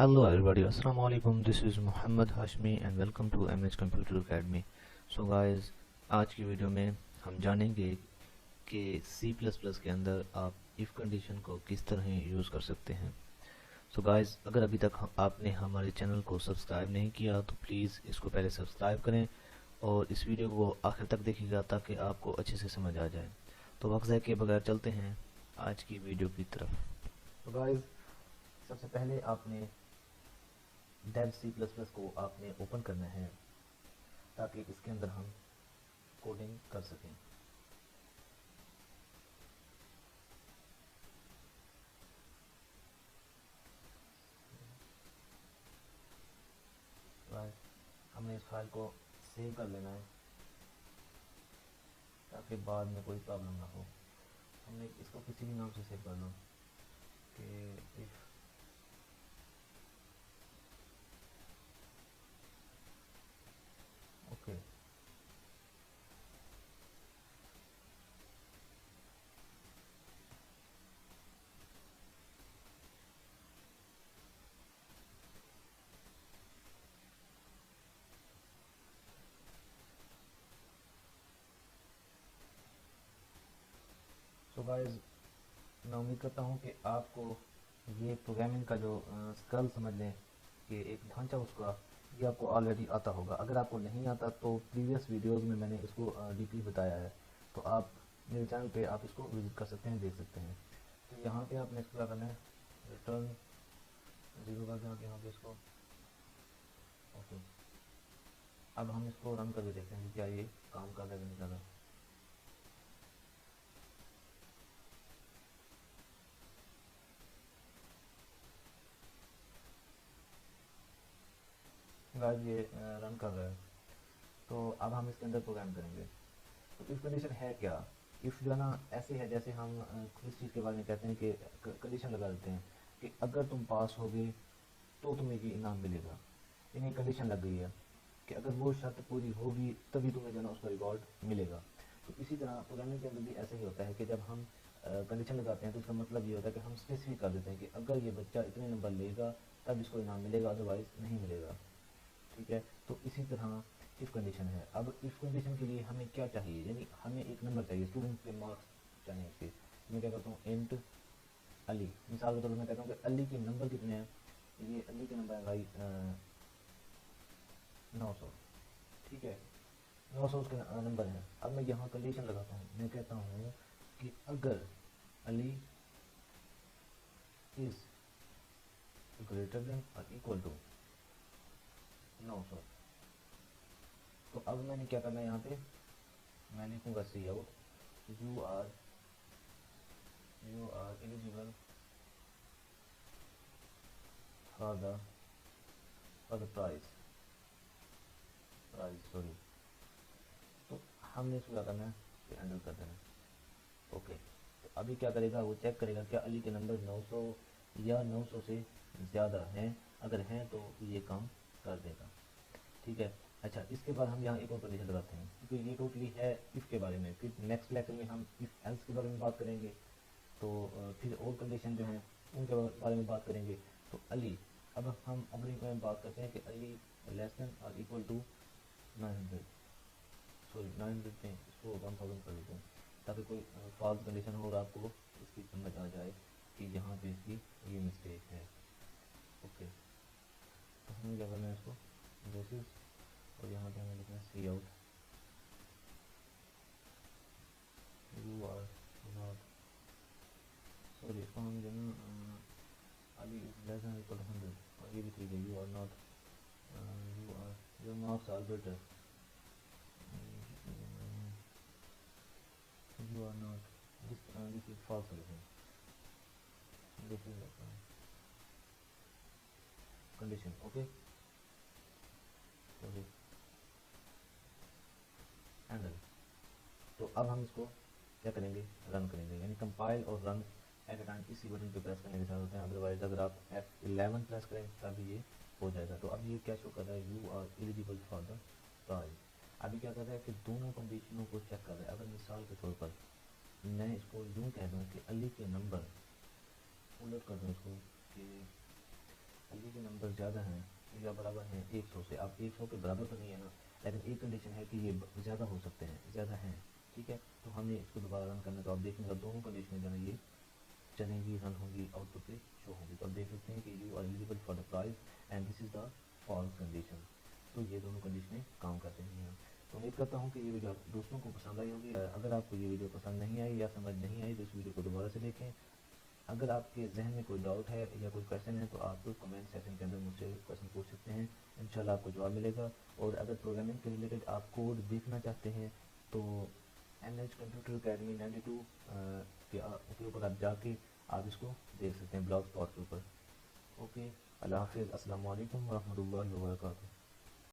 Hello everybody, Assalamu alaikum. This is Muhammad Hashmi and welcome to MH Computer Academy. So guys, आज की video में हम जानेंगे कि C++ के अंदर आप if कंडीशन को किस तरह यूज़ कर सकते हैं. So guys, अगर अभी तक आपने हमारे चैनल को सब्सक्राइब नहीं किया तो प्लीज़ इसको पहले सब्सक्राइब करें और इस वीडियो को आखिर तक देखिएगा ताकि आपको अच्छे से समझ आ जाए. तो वक्त के बगैर चलते हैं आज की वीडियो की तरफ. तो गाइस, सबसे पहले आपने डेव C++ को आपने ओपन करना है ताकि इसके अंदर हम कोडिंग कर सकें. हमने इस फाइल को सेव कर लेना है ताकि बाद में कोई प्रॉब्लम ना हो. हमने इसको किसी भी नाम से सेव कर लो कि इफ ओके. सो गाइस, मैं उम्मीद करता हूँ कि आपको ये प्रोग्रामिंग का जो स्किल समझ लें कि एक ढांचा उसका ये आपको ऑलरेडी आता होगा. अगर आपको नहीं आता तो प्रीवियस वीडियोस में मैंने इसको डीपली बताया है, तो आप मेरे चैनल पे आप इसको विजिट कर सकते हैं, देख सकते हैं. तो यहाँ पे आपने इसको क्या करना है, रिटर्न जीरो का यहाँ पे इसको ओके. अब हम इसको रन करके देखते हैं कि क्या ये काम कर रहा है नहीं कर रहा. गाइस, ये रन कर रहा है. तो अब हम इसके अंदर प्रोग्राम करेंगे. तो इफ कंडीशन है क्या. इफ जो है ना ऐसे है जैसे हम इस चीज़ के बारे में कहते हैं कि कंडीशन लगा देते हैं कि अगर तुम पास होगे तो तुम्हें ये इनाम मिलेगा. यानी कंडीशन लग गई है कि अगर वो शर्त पूरी होगी तभी तुम्हें जो है ना उसका रिवॉर्ड मिलेगा. तो इसी तरह प्रोग्रामिंग के अंदर भी ऐसा ही होता है कि जब हम कंडीशन लगाते हैं तो इसका मतलब ये होता है कि हम स्पेसिफिक कर देते हैं कि अगर ये बच्चा इतने नंबर लेगा तब इसको इनाम मिलेगा, अदरवाइज नहीं मिलेगा. ठीक है. तो इसी तरह इफ कंडीशन है. अब इफ कंडीशन के लिए हमें क्या चाहिए, यानी हमें एक नंबर चाहिए, स्टूडेंट के मार्क्स चाहिए इसके. मैं क्या करता हूँ, इंट अली, मिसाल के तौर पर मैं कहता हूँ कि अली के नंबर कितने हैं. ये अली के नंबर है भाई 900. ठीक है, 900 उसके नंबर है. अब मैं यहाँ कंडीशन लगाता हूँ, मैं कहता हूँ कि अगर अली इज ग्रेटर देन और इक्वल टू 900. तो अब मैंने क्या करना है, यहाँ पे मैं लिखूँगा cout you are eligible for the prize sorry. तो हमने इसको क्या करना है, हैंडल कर देना. ओके. तो अभी क्या करेगा, वो चेक करेगा क्या अली के नंबर 900 या 900 से ज़्यादा हैं. अगर हैं तो ये काम कर देगा. ठीक है. अच्छा, इसके बाद हम यहाँ एक और कंडीशन लगाते हैं क्योंकि ये टोटली है इफ़ के बारे में. फिर नेक्स्ट लेक्चर में हम इफ़ एल्स के बारे में बात करेंगे. तो फिर और कंडीशन जो हैं उनके बारे में बात करेंगे. तो अली, अब हम अगली में बात करते हैं कि अली लेस देन और इक्वल टू 900, सॉरी 900 में इसको 1000 कर देते हैं ताकि कोई फॉल्स कंडीशन हो और आपको इसकी समझ आ जाए कि यहाँ पे इसकी ये मिस्टेक है. ओके. तो हमें क्या करना है, इसको बेसिस और यहाँ पे हमें लिखना है cout you are not, sorry इसको हम जो ना अली लेस देन इक्वल 100 और ये भी ठीक है, you are not you are your marks are better you are not this is false solution. This is condition. Okay. sorry handle. तो अब हम इसको क्या करेंगे, रन करेंगे. यानी कंपाइल और रन एट अ टाइम इसी बटन पे प्रेस करने के साथ होते हैं. अदरवाइज अगर आप F11 प्रेस करें तभी ये हो जाएगा. तो अब ये क्या शो कर रहा है, you are eligible for the prize. अभी क्या कर रहा है कि दोनों कंडीशनों को चेक कर रहा है. अगर मिसाल के तौर पर मैं इसको यूँ कह दूँ कि अली के नंबर उलट कर दूँ इसको कि अली के नंबर अगर ज़्यादा हैं या बराबर हैं 100 से, आप 100 के बराबर तो नहीं है ना, लेकिन एक कंडीशन है कि ये ज़्यादा हो सकते हैं, ज़्यादा हैं, ठीक है। तो हमने इसको दोबारा रन करना, तो आप देखेंगे दोनों कंडीशन जो है ये चलेंगी, रन होंगी, आउटपुट पे शो होंगी। तो आप देख सकते हैं कि you are eligible for the prize and this is the false condition. तो ये दोनों कंडीशनें काम कर रही हैं। तो उम्मीद करता हूँ कि ये वीडियो आप दोस्तों को पसंद आई होगी। अगर आपको ये वीडियो पसंद नहीं आई या समझ नहीं आई तो इस वीडियो को दोबारा से देखें। अगर आपके जहन में कोई डाउट है या कोई क्वेश्चन है तो आप कमेंट सेक्शन के अंदर मुझसे क्वेश्चन पूछ सकते हैं, इंशाल्लाह आपको जवाब मिलेगा। और अगर प्रोग्रामिंग के रिलेटेड आप कोड देखना चाहते हैं तो NH कंप्यूटर अकेडमी 92 के ऊपर आप जाके आप इसको देख सकते हैं, ब्लॉग स्पॉट के ऊपर। ओके, अल्लाह हाफिज़, अस्सलाम वालेकुम व रहमतुल्लाहि व बरकातुहू।